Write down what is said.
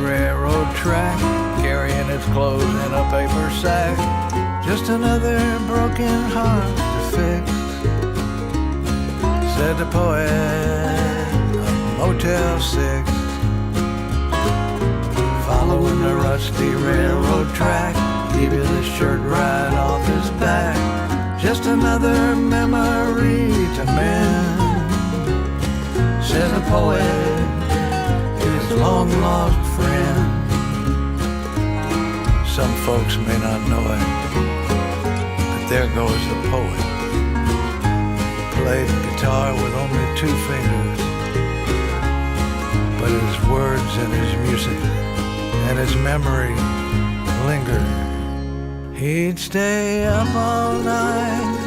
railroad track, carrying his clothes in a paper sack. Just another broken heart to fix, said the poet of Motel 6. Following the rusty railroad track, leave his shirt right off his back. Just another memory to mend, says a poet to his long-lost friend. Some folks may not know it, but there goes the poet. Played guitar with only 2 fingers, but his words and his music and his memory linger. He'd stay up all night